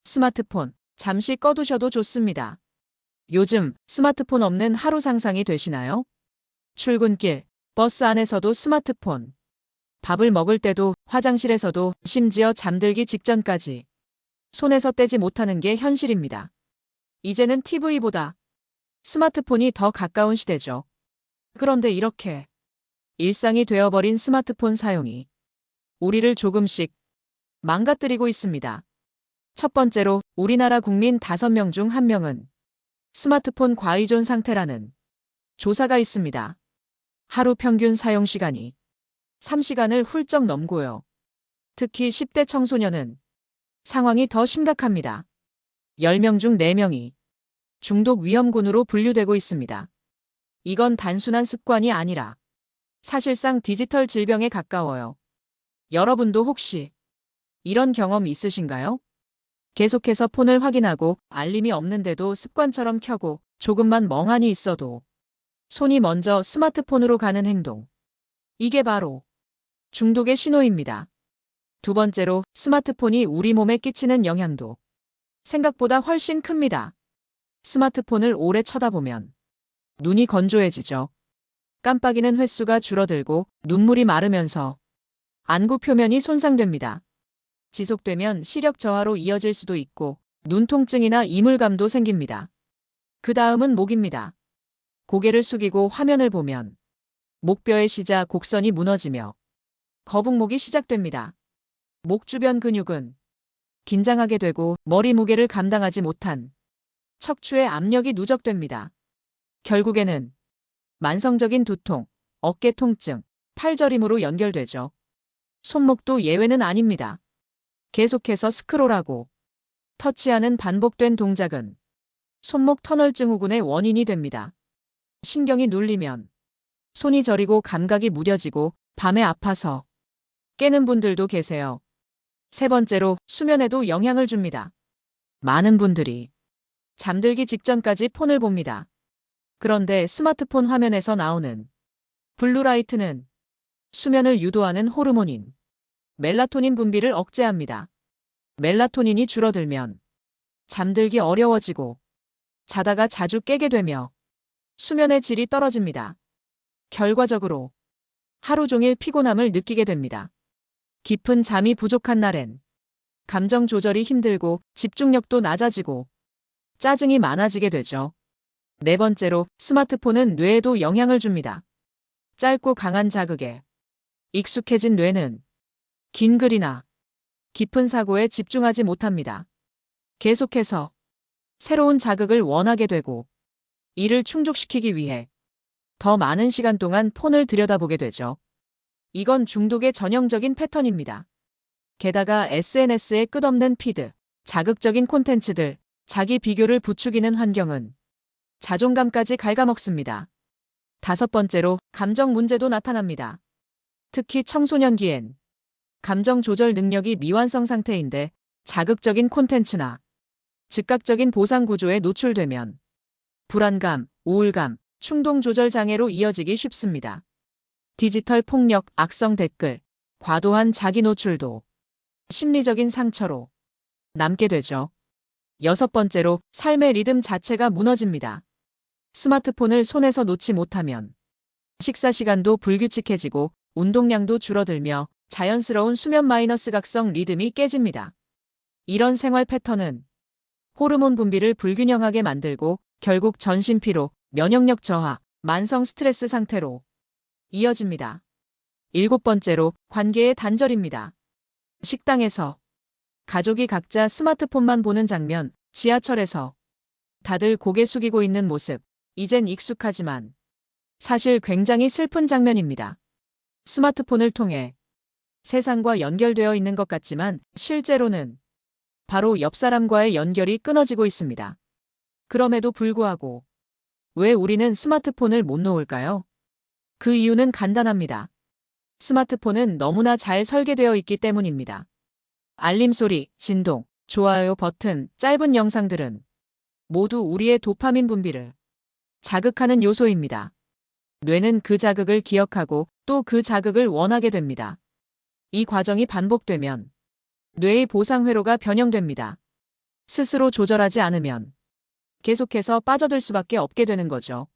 스마트폰, 잠시 꺼두셔도 좋습니다. 요즘 스마트폰 없는 하루 상상이 되시나요? 출근길, 버스 안에서도 스마트폰. 밥을 먹을 때도, 화장실에서도, 심지어 잠들기 직전까지 손에서 떼지 못하는 게 현실입니다. 이제는 TV보다 스마트폰이 더 가까운 시대죠. 그런데 이렇게 일상이 되어버린 스마트폰 사용이 우리를 조금씩 망가뜨리고 있습니다. 첫 번째로 우리나라 국민 5명 중 1명은 스마트폰 과의존 상태라는 조사가 있습니다. 하루 평균 사용 시간이 3시간을 훌쩍 넘고요. 특히 10대 청소년은 상황이 더 심각합니다. 10명 중 4명이 중독 위험군으로 분류되고 있습니다. 이건 단순한 습관이 아니라 사실상 디지털 질병에 가까워요. 여러분도 혹시 이런 경험 있으신가요? 계속해서 폰을 확인하고 알림이 없는데도 습관처럼 켜고 조금만 멍하니 있어도 손이 먼저 스마트폰으로 가는 행동. 이게 바로 중독의 신호입니다. 두 번째로 스마트폰이 우리 몸에 끼치는 영향도 생각보다 훨씬 큽니다. 스마트폰을 오래 쳐다보면 눈이 건조해지죠. 깜빡이는 횟수가 줄어들고 눈물이 마르면서 안구 표면이 손상됩니다. 지속되면 시력 저하로 이어질 수도 있고 눈통증이나 이물감도 생깁니다. 그 다음은 목입니다. 고개를 숙이고 화면을 보면 목뼈의 시자 곡선이 무너지며 거북목이 시작됩니다. 목 주변 근육은 긴장하게 되고 머리 무게를 감당하지 못한 척추에 압력이 누적됩니다. 결국에는 만성적인 두통, 어깨 통증, 팔저림으로 연결되죠. 손목도 예외는 아닙니다. 계속해서 스크롤하고 터치하는 반복된 동작은 손목 터널 증후군의 원인이 됩니다. 신경이 눌리면 손이 저리고 감각이 무뎌지고 밤에 아파서 깨는 분들도 계세요. 세 번째로 수면에도 영향을 줍니다. 많은 분들이 잠들기 직전까지 폰을 봅니다. 그런데 스마트폰 화면에서 나오는 블루라이트는 수면을 유도하는 호르몬인 멜라토닌 분비를 억제합니다. 멜라토닌이 줄어들면 잠들기 어려워지고 자다가 자주 깨게 되며 수면의 질이 떨어집니다. 결과적으로 하루 종일 피곤함을 느끼게 됩니다. 깊은 잠이 부족한 날엔 감정 조절이 힘들고 집중력도 낮아지고 짜증이 많아지게 되죠. 네 번째로 스마트폰은 뇌에도 영향을 줍니다. 짧고 강한 자극에 익숙해진 뇌는 긴 글이나 깊은 사고에 집중하지 못합니다. 계속해서 새로운 자극을 원하게 되고 이를 충족시키기 위해 더 많은 시간 동안 폰을 들여다보게 되죠. 이건 중독의 전형적인 패턴입니다. 게다가 SNS의 끝없는 피드, 자극적인 콘텐츠들, 자기 비교를 부추기는 환경은 자존감까지 갉아먹습니다. 다섯 번째로 감정 문제도 나타납니다. 특히 청소년기엔 감정 조절 능력이 미완성 상태인데 자극적인 콘텐츠나 즉각적인 보상 구조에 노출되면 불안감, 우울감, 충동 조절 장애로 이어지기 쉽습니다. 디지털 폭력, 악성 댓글, 과도한 자기 노출도 심리적인 상처로 남게 되죠. 여섯 번째로 삶의 리듬 자체가 무너집니다. 스마트폰을 손에서 놓지 못하면 식사 시간도 불규칙해지고 운동량도 줄어들며 자연스러운 수면 마이너스 각성 리듬이 깨집니다. 이런 생활 패턴은 호르몬 분비를 불균형하게 만들고 결국 전신 피로, 면역력 저하, 만성 스트레스 상태로 이어집니다. 일곱 번째로 관계의 단절입니다. 식당에서 가족이 각자 스마트폰만 보는 장면, 지하철에서 다들 고개 숙이고 있는 모습, 이젠 익숙하지만 사실 굉장히 슬픈 장면입니다. 스마트폰을 통해 세상과 연결되어 있는 것 같지만 실제로는 바로 옆 사람과의 연결이 끊어지고 있습니다. 그럼에도 불구하고 왜 우리는 스마트폰을 못 놓을까요? 그 이유는 간단합니다. 스마트폰은 너무나 잘 설계되어 있기 때문입니다. 알림 소리, 진동, 좋아요 버튼, 짧은 영상들은 모두 우리의 도파민 분비를 자극하는 요소입니다. 뇌는 그 자극을 기억하고 또 그 자극을 원하게 됩니다. 이 과정이 반복되면 뇌의 보상 회로가 변형됩니다. 스스로 조절하지 않으면 계속해서 빠져들 수밖에 없게 되는 거죠.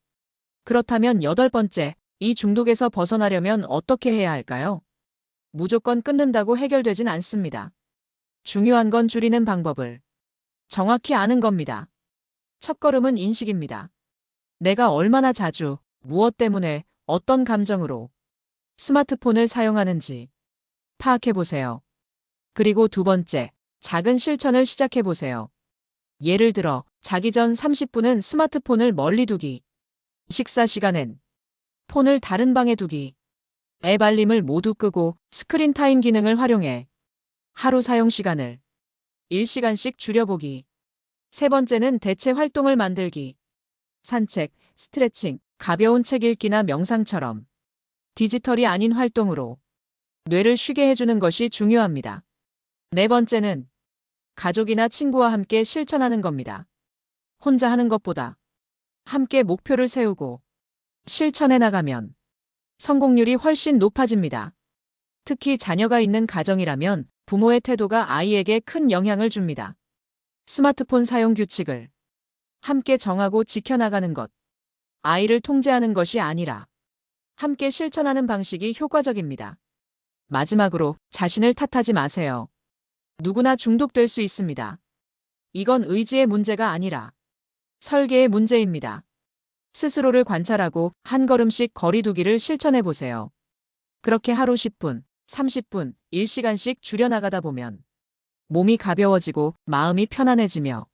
그렇다면 8번째, 이 중독에서 벗어나려면 어떻게 해야 할까요? 무조건 끊는다고 해결되진 않습니다. 중요한 건 줄이는 방법을 정확히 아는 겁니다. 첫걸음은 인식입니다. 내가 얼마나 자주, 무엇 때문에, 어떤 감정으로 스마트폰을 사용하는지 파악해 보세요. 그리고 두 번째, 작은 실천을 시작해 보세요. 예를 들어, 자기 전 30분은 스마트폰을 멀리 두기, 식사 시간엔 폰을 다른 방에 두기, 앱 알림을 모두 끄고 스크린 타임 기능을 활용해 하루 사용 시간을 1시간씩 줄여보기. 세 번째는 대체 활동을 만들기. 산책, 스트레칭, 가벼운 책 읽기나 명상처럼 디지털이 아닌 활동으로 뇌를 쉬게 해주는 것이 중요합니다. 네 번째는 가족이나 친구와 함께 실천하는 겁니다. 혼자 하는 것보다 함께 목표를 세우고 실천해 나가면 성공률이 훨씬 높아집니다. 특히 자녀가 있는 가정이라면 부모의 태도가 아이에게 큰 영향을 줍니다. 스마트폰 사용 규칙을 함께 정하고 지켜나가는 것. 아이를 통제하는 것이 아니라 함께 실천하는 방식이 효과적입니다. 마지막으로 자신을 탓하지 마세요. 누구나 중독될 수 있습니다. 이건 의지의 문제가 아니라 설계의 문제입니다. 스스로를 관찰하고 한 걸음씩 거리두기를 실천해 보세요. 그렇게 하루 10분, 30분, 1시간씩 줄여나가다 보면 몸이 가벼워지고 마음이 편안해지며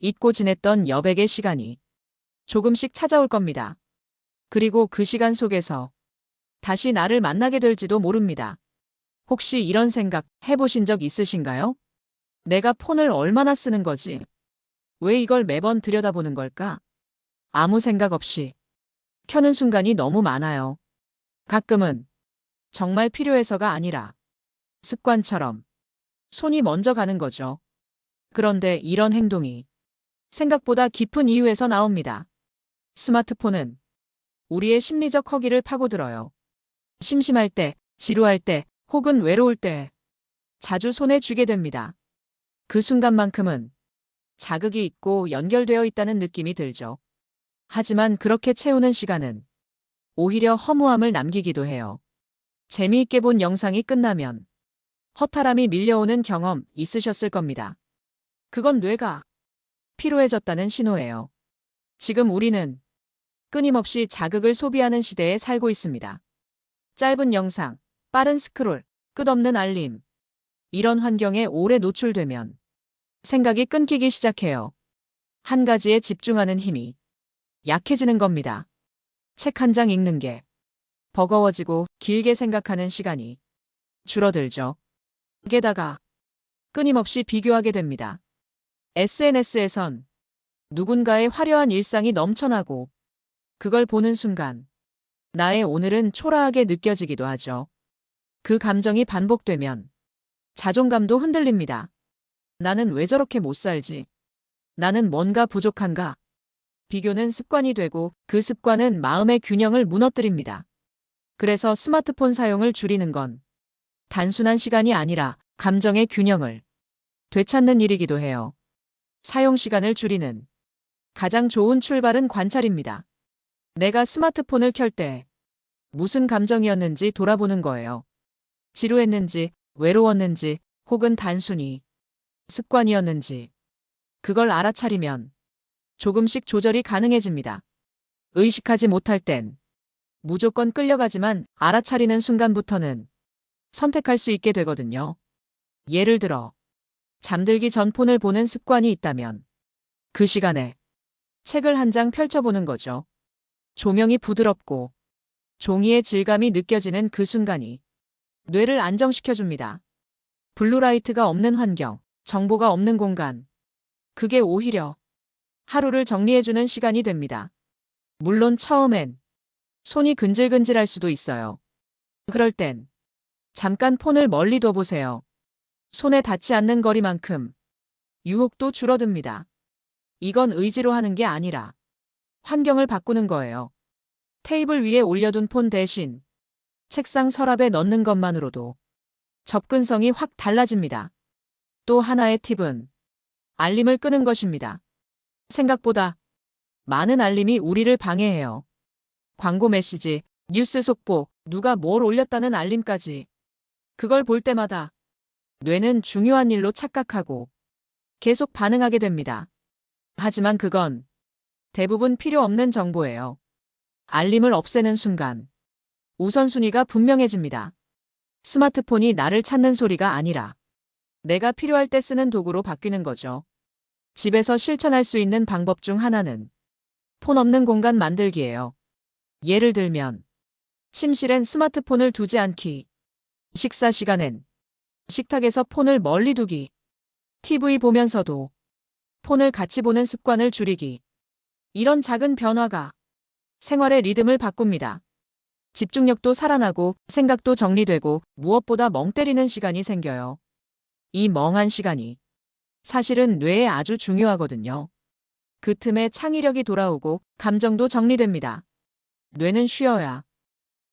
잊고 지냈던 여백의 시간이 조금씩 찾아올 겁니다. 그리고 그 시간 속에서 다시 나를 만나게 될지도 모릅니다. 혹시 이런 생각 해보신 적 있으신가요? 내가 폰을 얼마나 쓰는 거지? 왜 이걸 매번 들여다보는 걸까? 아무 생각 없이 켜는 순간이 너무 많아요. 가끔은 정말 필요해서가 아니라 습관처럼 손이 먼저 가는 거죠. 그런데 이런 행동이 생각보다 깊은 이유에서 나옵니다. 스마트폰은 우리의 심리적 허기를 파고들어요. 심심할 때, 지루할 때, 혹은 외로울 때 자주 손에 쥐게 됩니다. 그 순간만큼은 자극이 있고 연결되어 있다는 느낌이 들죠. 하지만 그렇게 채우는 시간은 오히려 허무함을 남기기도 해요. 재미있게 본 영상이 끝나면 허탈함이 밀려오는 경험 있으셨을 겁니다. 그건 뇌가 피로해졌다는 신호예요. 지금 우리는 끊임없이 자극을 소비하는 시대에 살고 있습니다. 짧은 영상, 빠른 스크롤, 끝없는 알림. 이런 환경에 오래 노출되면 생각이 끊기기 시작해요. 한 가지에 집중하는 힘이 약해지는 겁니다. 책 한 장 읽는 게 버거워지고 길게 생각하는 시간이 줄어들죠. 게다가 끊임없이 비교하게 됩니다. SNS에선 누군가의 화려한 일상이 넘쳐나고 그걸 보는 순간 나의 오늘은 초라하게 느껴지기도 하죠. 그 감정이 반복되면 자존감도 흔들립니다. 나는 왜 저렇게 못 살지? 나는 뭔가 부족한가? 비교는 습관이 되고 그 습관은 마음의 균형을 무너뜨립니다. 그래서 스마트폰 사용을 줄이는 건 단순한 시간이 아니라 감정의 균형을 되찾는 일이기도 해요. 사용 시간을 줄이는 가장 좋은 출발은 관찰입니다. 내가 스마트폰을 켤 때 무슨 감정이었는지 돌아보는 거예요. 지루했는지, 외로웠는지, 혹은 단순히 습관이었는지. 그걸 알아차리면 조금씩 조절이 가능해집니다. 의식하지 못할 땐 무조건 끌려가지만 알아차리는 순간부터는 선택할 수 있게 되거든요. 예를 들어, 잠들기 전 폰을 보는 습관이 있다면 그 시간에 책을 한 장 펼쳐보는 거죠. 조명이 부드럽고 종이의 질감이 느껴지는 그 순간이 뇌를 안정시켜줍니다. 블루라이트가 없는 환경, 정보가 없는 공간. 그게 오히려 하루를 정리해주는 시간이 됩니다. 물론 처음엔 손이 근질근질할 수도 있어요. 그럴 땐 잠깐 폰을 멀리 둬보세요. 손에 닿지 않는 거리만큼 유혹도 줄어듭니다. 이건 의지로 하는 게 아니라 환경을 바꾸는 거예요. 테이블 위에 올려둔 폰 대신 책상 서랍에 넣는 것만으로도 접근성이 확 달라집니다. 또 하나의 팁은 알림을 끄는 것입니다. 생각보다 많은 알림이 우리를 방해해요. 광고 메시지, 뉴스 속보, 누가 뭘 올렸다는 알림까지. 그걸 볼 때마다 뇌는 중요한 일로 착각하고 계속 반응하게 됩니다. 하지만 그건 대부분 필요 없는 정보예요. 알림을 없애는 순간 우선순위가 분명해집니다. 스마트폰이 나를 찾는 소리가 아니라 내가 필요할 때 쓰는 도구로 바뀌는 거죠. 집에서 실천할 수 있는 방법 중 하나는 폰 없는 공간 만들기예요. 예를 들면 침실엔 스마트폰을 두지 않기, 식사 시간엔 식탁에서 폰을 멀리 두기, TV 보면서도 폰을 같이 보는 습관을 줄이기. 이런 작은 변화가 생활의 리듬을 바꿉니다. 집중력도 살아나고 생각도 정리되고 무엇보다 멍 때리는 시간이 생겨요. 이 멍한 시간이 사실은 뇌에 아주 중요하거든요. 그 틈에 창의력이 돌아오고 감정도 정리됩니다. 뇌는 쉬어야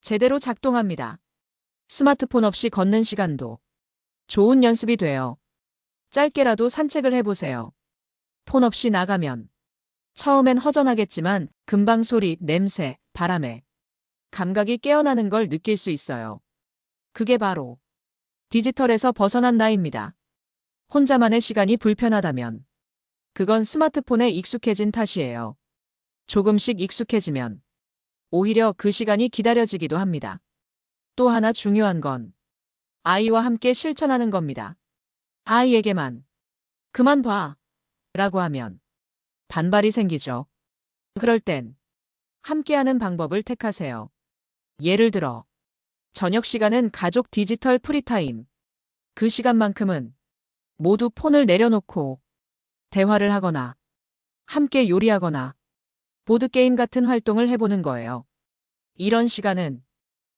제대로 작동합니다. 스마트폰 없이 걷는 시간도 좋은 연습이 돼요. 짧게라도 산책을 해보세요. 폰 없이 나가면 처음엔 허전하겠지만 금방 소리, 냄새, 바람에 감각이 깨어나는 걸 느낄 수 있어요. 그게 바로 디지털에서 벗어난 나이입니다. 혼자만의 시간이 불편하다면 그건 스마트폰에 익숙해진 탓이에요. 조금씩 익숙해지면 오히려 그 시간이 기다려지기도 합니다. 또 하나 중요한 건 아이와 함께 실천하는 겁니다. 아이에게만 그만 봐 라고 하면 반발이 생기죠. 그럴 땐 함께하는 방법을 택하세요. 예를 들어 저녁 시간은 가족 디지털 프리타임. 그 시간만큼은 모두 폰을 내려놓고 대화를 하거나 함께 요리하거나 보드게임 같은 활동을 해보는 거예요. 이런 시간은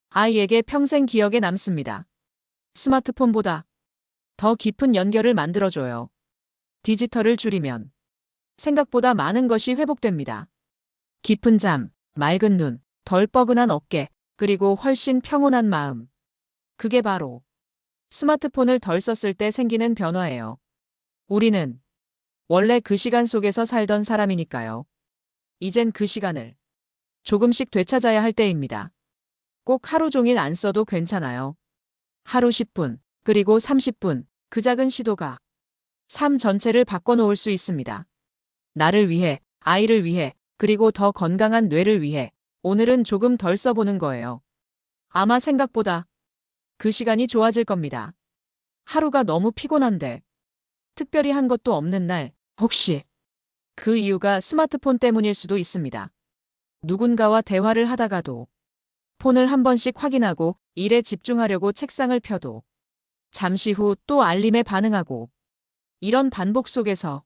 아이에게 평생 기억에 남습니다. 스마트폰보다 더 깊은 연결을 만들어줘요. 디지털을 줄이면 생각보다 많은 것이 회복됩니다. 깊은 잠, 맑은 눈, 덜 뻐근한 어깨, 그리고 훨씬 평온한 마음. 그게 바로 스마트폰을 덜 썼을 때 생기는 변화예요. 우리는 원래 그 시간 속에서 살던 사람이니까요. 이젠 그 시간을 조금씩 되찾아야 할 때입니다. 꼭 하루 종일 안 써도 괜찮아요. 하루 10분, 그리고 30분, 그 작은 시도가 삶 전체를 바꿔놓을 수 있습니다. 나를 위해, 아이를 위해, 그리고 더 건강한 뇌를 위해 오늘은 조금 덜 써보는 거예요. 아마 생각보다 그 시간이 좋아질 겁니다. 하루가 너무 피곤한데 특별히 한 것도 없는 날, 혹시 그 이유가 스마트폰 때문일 수도 있습니다. 누군가와 대화를 하다가도 폰을 한 번씩 확인하고 일에 집중하려고 책상을 펴도 잠시 후 또 알림에 반응하고 이런 반복 속에서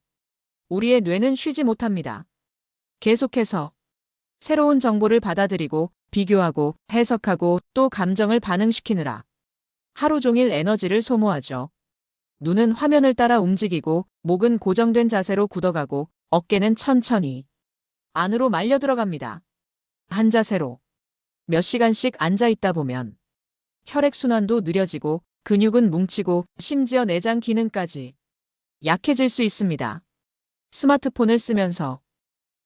우리의 뇌는 쉬지 못합니다. 계속해서 새로운 정보를 받아들이고 비교하고 해석하고 또 감정을 반응시키느라 하루 종일 에너지를 소모하죠. 눈은 화면을 따라 움직이고 목은 고정된 자세로 굳어가고 어깨는 천천히 안으로 말려 들어갑니다. 한 자세로 몇 시간씩 앉아 있다 보면 혈액순환도 느려지고 근육은 뭉치고 심지어 내장 기능까지 약해질 수 있습니다. 스마트폰을 쓰면서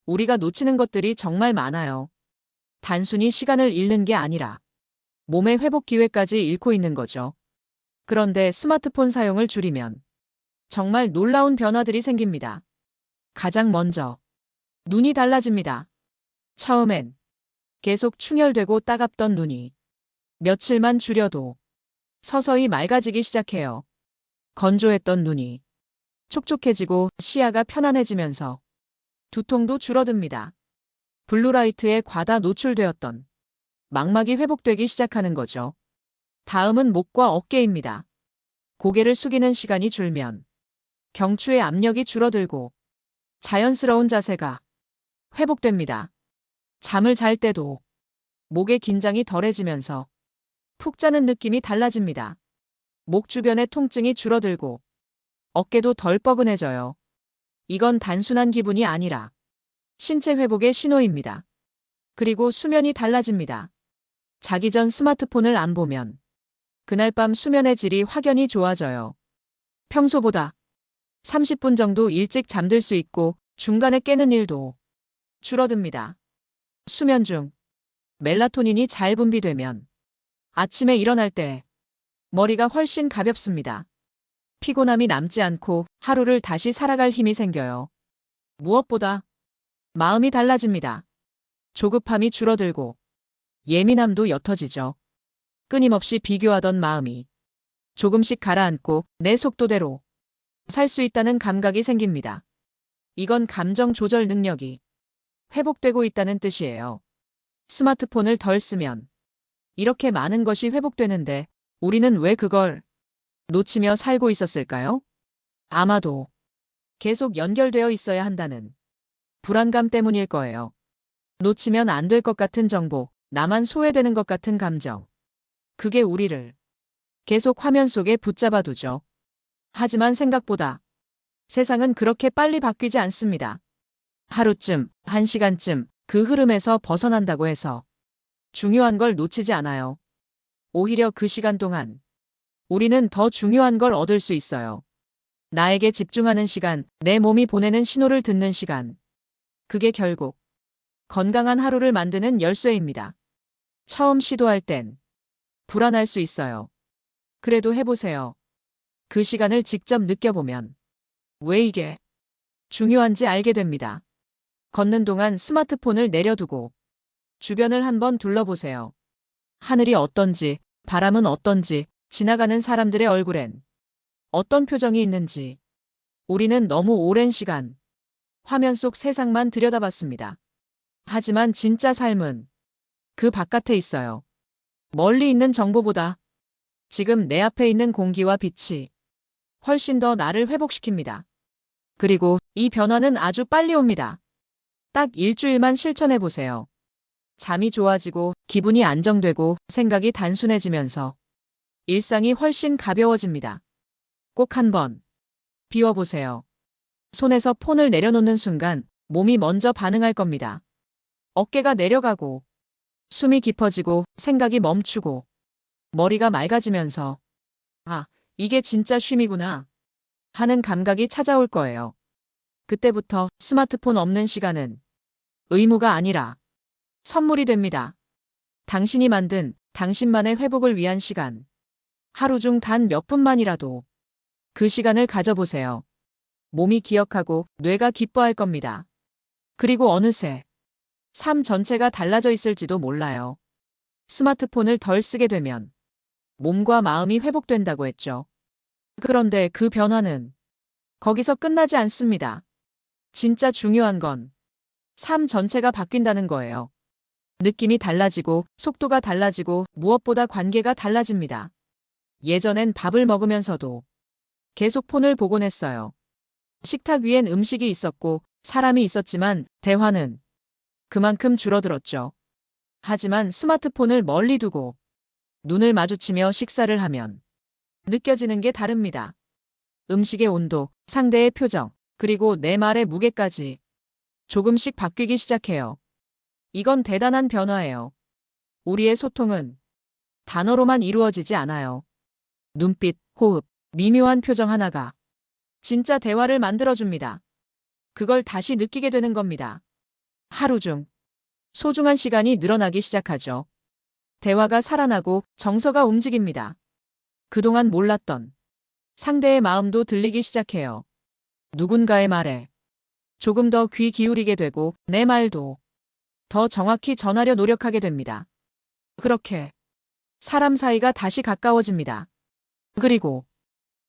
우리가 놓치는 것들이 정말 많아요. 단순히 시간을 잃는 게 아니라 몸의 회복 기회까지 잃고 있는 거죠. 그런데 스마트폰 사용을 줄이면 정말 놀라운 변화들이 생깁니다. 가장 먼저 눈이 달라집니다. 처음엔 계속 충혈되고 따갑던 눈이 며칠만 줄여도 서서히 맑아지기 시작해요. 건조했던 눈이 촉촉해지고 시야가 편안해지면서 두통도 줄어듭니다. 블루라이트에 과다 노출되었던 망막이 회복되기 시작하는 거죠. 다음은 목과 어깨입니다. 고개를 숙이는 시간이 줄면 경추의 압력이 줄어들고 자연스러운 자세가 회복됩니다. 잠을 잘 때도 목의 긴장이 덜해지면서 푹 자는 느낌이 달라집니다. 목 주변의 통증이 줄어들고 어깨도 덜 뻐근해져요. 이건 단순한 기분이 아니라 신체 회복의 신호입니다. 그리고 수면이 달라집니다. 자기 전 스마트폰을 안 보면 그날 밤 수면의 질이 확연히 좋아져요. 평소보다 30분 정도 일찍 잠들 수 있고 중간에 깨는 일도 줄어듭니다. 수면 중 멜라토닌이 잘 분비되면 아침에 일어날 때 머리가 훨씬 가볍습니다. 피곤함이 남지 않고 하루를 다시 살아갈 힘이 생겨요. 무엇보다 마음이 달라집니다. 조급함이 줄어들고 예민함도 옅어지죠. 끊임없이 비교하던 마음이 조금씩 가라앉고 내 속도대로 살 수 있다는 감각이 생깁니다. 이건 감정 조절 능력이 회복되고 있다는 뜻이에요. 스마트폰을 덜 쓰면 이렇게 많은 것이 회복되는데 우리는 왜 그걸 놓치며 살고 있었을까요? 아마도 계속 연결되어 있어야 한다는 불안감 때문일 거예요. 놓치면 안 될 것 같은 정보, 나만 소외되는 것 같은 감정. 그게 우리를 계속 화면 속에 붙잡아 두죠. 하지만 생각보다 세상은 그렇게 빨리 바뀌지 않습니다. 하루쯤, 한 시간쯤 그 흐름에서 벗어난다고 해서 중요한 걸 놓치지 않아요. 오히려 그 시간 동안 우리는 더 중요한 걸 얻을 수 있어요. 나에게 집중하는 시간, 내 몸이 보내는 신호를 듣는 시간. 그게 결국 건강한 하루를 만드는 열쇠입니다. 처음 시도할 땐 불안할 수 있어요. 그래도 해보세요. 그 시간을 직접 느껴보면 왜 이게 중요한지 알게 됩니다. 걷는 동안 스마트폰을 내려두고 주변을 한번 둘러보세요. 하늘이 어떤지, 바람은 어떤지, 지나가는 사람들의 얼굴엔 어떤 표정이 있는지. 우리는 너무 오랜 시간 화면 속 세상만 들여다봤습니다. 하지만 진짜 삶은 그 바깥에 있어요. 멀리 있는 정보보다 지금 내 앞에 있는 공기와 빛이 훨씬 더 나를 회복시킵니다. 그리고 이 변화는 아주 빨리 옵니다. 딱 일주일만 실천해 보세요. 잠이 좋아지고 기분이 안정되고 생각이 단순해지면서 일상이 훨씬 가벼워집니다. 꼭 한번 비워보세요. 손에서 폰을 내려놓는 순간 몸이 먼저 반응할 겁니다. 어깨가 내려가고 숨이 깊어지고 생각이 멈추고 머리가 맑아지면서 아, 이게 진짜 쉼이구나 하는 감각이 찾아올 거예요. 그때부터 스마트폰 없는 시간은 의무가 아니라 선물이 됩니다. 당신이 만든 당신만의 회복을 위한 시간. 하루 중 단 몇 분만이라도 그 시간을 가져보세요. 몸이 기억하고 뇌가 기뻐할 겁니다. 그리고 어느새 삶 전체가 달라져 있을지도 몰라요. 스마트폰을 덜 쓰게 되면 몸과 마음이 회복된다고 했죠. 그런데 그 변화는 거기서 끝나지 않습니다. 진짜 중요한 건 삶 전체가 바뀐다는 거예요. 느낌이 달라지고 속도가 달라지고 무엇보다 관계가 달라집니다. 예전엔 밥을 먹으면서도 계속 폰을 보곤 했어요. 식탁 위엔 음식이 있었고 사람이 있었지만 대화는 그만큼 줄어들었죠. 하지만 스마트폰을 멀리 두고 눈을 마주치며 식사를 하면 느껴지는 게 다릅니다. 음식의 온도, 상대의 표정, 그리고 내 말의 무게까지 조금씩 바뀌기 시작해요. 이건 대단한 변화예요. 우리의 소통은 단어로만 이루어지지 않아요. 눈빛, 호흡, 미묘한 표정 하나가 진짜 대화를 만들어줍니다. 그걸 다시 느끼게 되는 겁니다. 하루 중 소중한 시간이 늘어나기 시작하죠. 대화가 살아나고 정서가 움직입니다. 그동안 몰랐던 상대의 마음도 들리기 시작해요. 누군가의 말에 조금 더 귀 기울이게 되고 내 말도 더 정확히 전하려 노력하게 됩니다. 그렇게 사람 사이가 다시 가까워집니다. 그리고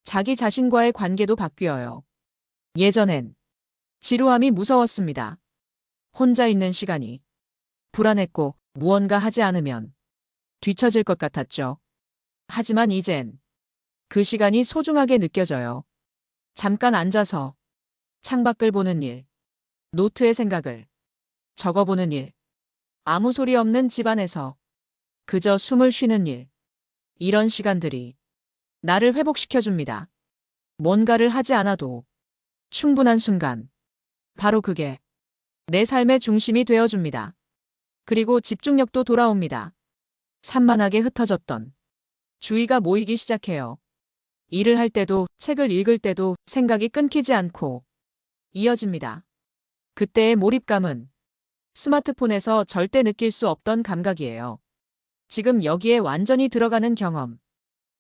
자기 자신과의 관계도 바뀌어요. 예전엔 지루함이 무서웠습니다. 혼자 있는 시간이 불안했고 무언가 하지 않으면 뒤처질 것 같았죠. 하지만 이젠 그 시간이 소중하게 느껴져요. 잠깐 앉아서 창밖을 보는 일, 노트에 생각을 적어보는 일, 아무 소리 없는 집안에서 그저 숨을 쉬는 일. 이런 시간들이 나를 회복시켜줍니다. 뭔가를 하지 않아도 충분한 순간. 바로 그게 내 삶의 중심이 되어줍니다. 그리고 집중력도 돌아옵니다. 산만하게 흩어졌던 주의가 모이기 시작해요. 일을 할 때도, 책을 읽을 때도 생각이 끊기지 않고 이어집니다. 그때의 몰입감은 스마트폰에서 절대 느낄 수 없던 감각이에요. 지금 여기에 완전히 들어가는 경험.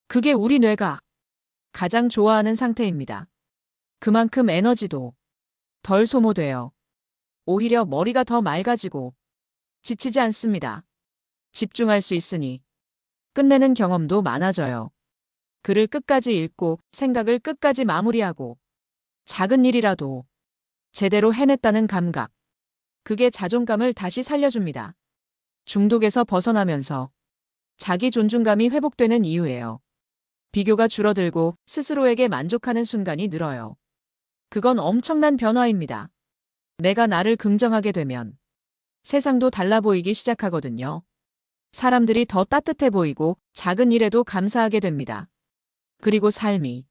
그게 우리 뇌가 가장 좋아하는 상태입니다. 그만큼 에너지도 덜 소모돼요. 오히려 머리가 더 맑아지고 지치지 않습니다. 집중할 수 있으니 끝내는 경험도 많아져요. 글을 끝까지 읽고 생각을 끝까지 마무리하고 작은 일이라도 제대로 해냈다는 감각. 그게 자존감을 다시 살려줍니다. 중독에서 벗어나면서 자기 존중감이 회복되는 이유예요. 비교가 줄어들고 스스로에게 만족하는 순간이 늘어요. 그건 엄청난 변화입니다. 내가 나를 긍정하게 되면 세상도 달라 보이기 시작하거든요. 사람들이 더 따뜻해 보이고 작은 일에도 감사하게 됩니다. 그리고 삶이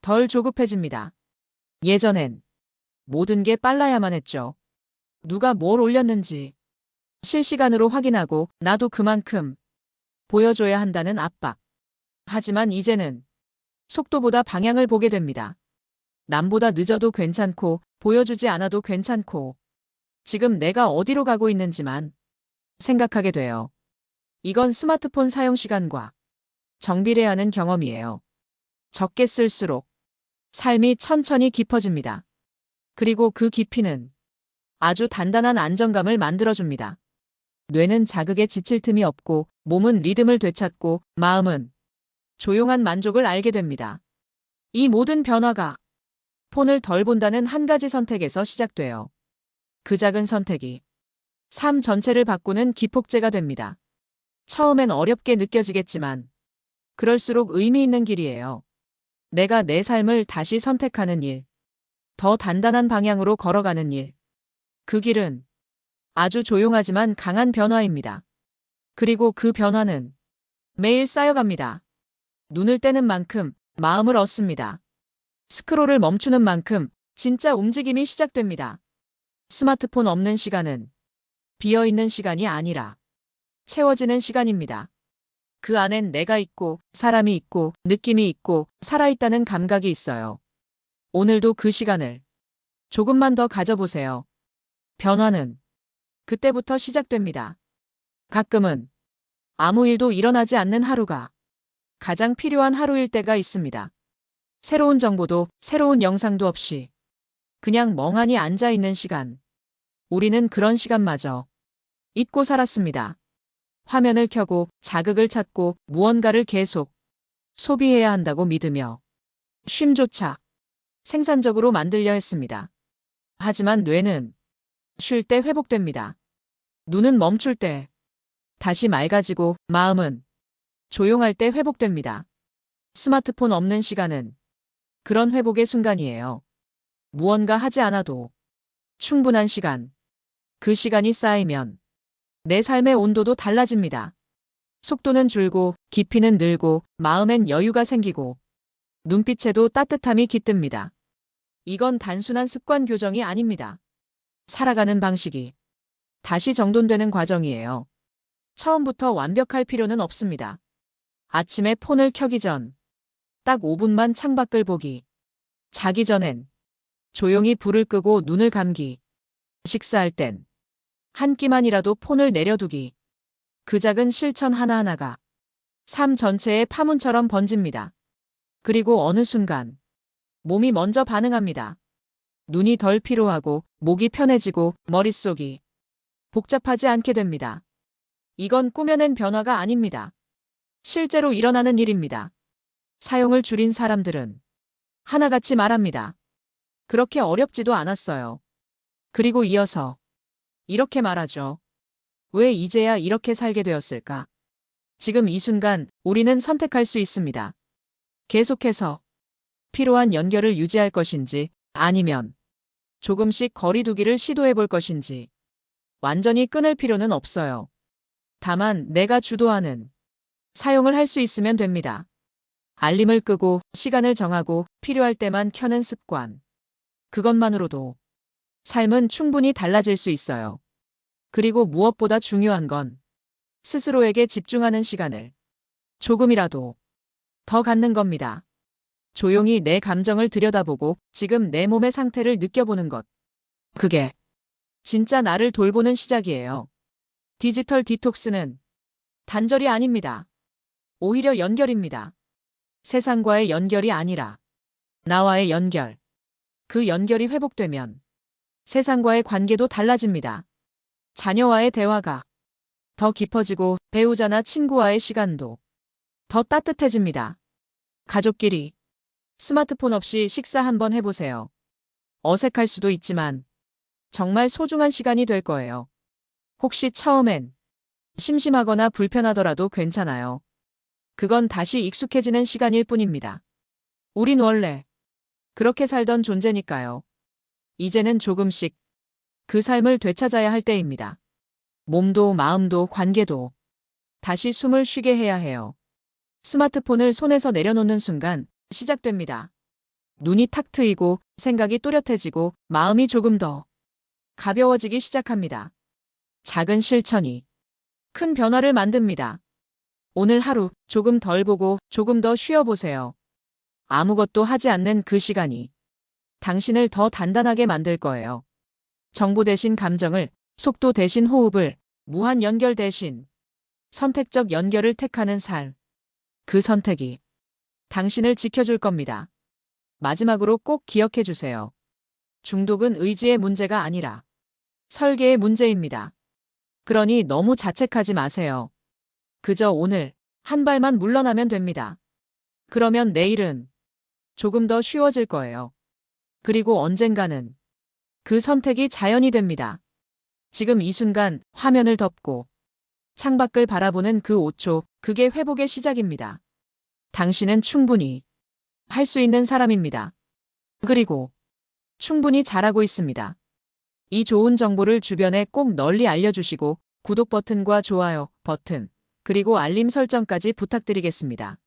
덜 조급해집니다. 예전엔 모든 게 빨라야만 했죠. 누가 뭘 올렸는지 실시간으로 확인하고 나도 그만큼 보여줘야 한다는 압박. 하지만 이제는 속도보다 방향을 보게 됩니다. 남보다 늦어도 괜찮고 보여주지 않아도 괜찮고 지금 내가 어디로 가고 있는지만 생각하게 돼요. 이건 스마트폰 사용 시간과 정비례하는 경험이에요. 적게 쓸수록 삶이 천천히 깊어집니다. 그리고 그 깊이는 아주 단단한 안정감을 만들어줍니다. 뇌는 자극에 지칠 틈이 없고 몸은 리듬을 되찾고 마음은 조용한 만족을 알게 됩니다. 이 모든 변화가 폰을 덜 본다는 한 가지 선택에서 시작돼요. 그 작은 선택이 삶 전체를 바꾸는 기폭제가 됩니다. 처음엔 어렵게 느껴지겠지만 그럴수록 의미 있는 길이에요. 내가 내 삶을 다시 선택하는 일, 더 단단한 방향으로 걸어가는 일. 그 길은 아주 조용하지만 강한 변화입니다. 그리고 그 변화는 매일 쌓여갑니다. 눈을 떼는 만큼 마음을 얻습니다. 스크롤을 멈추는 만큼 진짜 움직임이 시작됩니다. 스마트폰 없는 시간은 비어있는 시간이 아니라 채워지는 시간입니다. 그 안엔 내가 있고 사람이 있고 느낌이 있고 살아있다는 감각이 있어요. 오늘도 그 시간을 조금만 더 가져보세요. 변화는 그때부터 시작됩니다. 가끔은 아무 일도 일어나지 않는 하루가 가장 필요한 하루일 때가 있습니다. 새로운 정보도 새로운 영상도 없이 그냥 멍하니 앉아있는 시간. 우리는 그런 시간마저 잊고 살았습니다. 화면을 켜고 자극을 찾고 무언가를 계속 소비해야 한다고 믿으며 쉼조차 생산적으로 만들려 했습니다. 하지만 뇌는 쉴 때 회복됩니다. 눈은 멈출 때 다시 맑아지고 마음은 조용할 때 회복됩니다. 스마트폰 없는 시간은 그런 회복의 순간이에요. 무언가 하지 않아도 충분한 시간. 그 시간이 쌓이면 내 삶의 온도도 달라집니다. 속도는 줄고 깊이는 늘고 마음엔 여유가 생기고 눈빛에도 따뜻함이 깃듭니다. 이건 단순한 습관 교정이 아닙니다. 살아가는 방식이 다시 정돈되는 과정이에요. 처음부터 완벽할 필요는 없습니다. 아침에 폰을 켜기 전 딱 5분만 창밖을 보기. 자기 전엔 조용히 불을 끄고 눈을 감기. 식사할 땐 한 끼만이라도 폰을 내려두기. 그 작은 실천 하나하나가 삶 전체의 파문처럼 번집니다. 그리고 어느 순간 몸이 먼저 반응합니다. 눈이 덜 피로하고 목이 편해지고 머릿속이 복잡하지 않게 됩니다. 이건 꾸며낸 변화가 아닙니다. 실제로 일어나는 일입니다. 사용을 줄인 사람들은 하나같이 말합니다. 그렇게 어렵지도 않았어요. 그리고 이어서 이렇게 말하죠. 왜 이제야 이렇게 살게 되었을까? 지금 이 순간 우리는 선택할 수 있습니다. 계속해서 필요한 연결을 유지할 것인지 아니면 조금씩 거리두기를 시도해 볼 것인지 완전히 끊을 필요는 없어요. 다만 내가 주도하는 사용을 할 수 있으면 됩니다. 알림을 끄고 시간을 정하고 필요할 때만 켜는 습관. 그것만으로도 삶은 충분히 달라질 수 있어요. 그리고 무엇보다 중요한 건 스스로에게 집중하는 시간을 조금이라도 더 갖는 겁니다. 조용히 내 감정을 들여다보고 지금 내 몸의 상태를 느껴보는 것. 그게 진짜 나를 돌보는 시작이에요. 디지털 디톡스는 단절이 아닙니다. 오히려 연결입니다. 세상과의 연결이 아니라 나와의 연결. 그 연결이 회복되면 세상과의 관계도 달라집니다. 자녀와의 대화가 더 깊어지고 배우자나 친구와의 시간도 더 따뜻해집니다. 가족끼리 스마트폰 없이 식사 한번 해보세요. 어색할 수도 있지만 정말 소중한 시간이 될 거예요. 혹시 처음엔 심심하거나 불편하더라도 괜찮아요. 그건 다시 익숙해지는 시간일 뿐입니다. 우린 원래 그렇게 살던 존재니까요. 이제는 조금씩 그 삶을 되찾아야 할 때입니다. 몸도 마음도 관계도 다시 숨을 쉬게 해야 해요. 스마트폰을 손에서 내려놓는 순간 시작됩니다. 눈이 탁 트이고 생각이 또렷해지고 마음이 조금 더 가벼워지기 시작합니다. 작은 실천이 큰 변화를 만듭니다. 오늘 하루 조금 덜 보고 조금 더 쉬어보세요. 아무것도 하지 않는 그 시간이 당신을 더 단단하게 만들 거예요. 정보 대신 감정을, 속도 대신 호흡을, 무한 연결 대신 선택적 연결을 택하는 삶. 그 선택이 당신을 지켜줄 겁니다. 마지막으로 꼭 기억해 주세요. 중독은 의지의 문제가 아니라 설계의 문제입니다. 그러니 너무 자책하지 마세요. 그저 오늘 한 발만 물러나면 됩니다. 그러면 내일은 조금 더 쉬워질 거예요. 그리고 언젠가는 그 선택이 자연이 됩니다. 지금 이 순간 화면을 덮고 창밖을 바라보는 그 5초, 그게 회복의 시작입니다. 당신은 충분히 할 수 있는 사람입니다. 그리고 충분히 잘하고 있습니다. 이 좋은 정보를 주변에 꼭 널리 알려주시고 구독 버튼과 좋아요 버튼, 그리고 알림 설정까지 부탁드리겠습니다.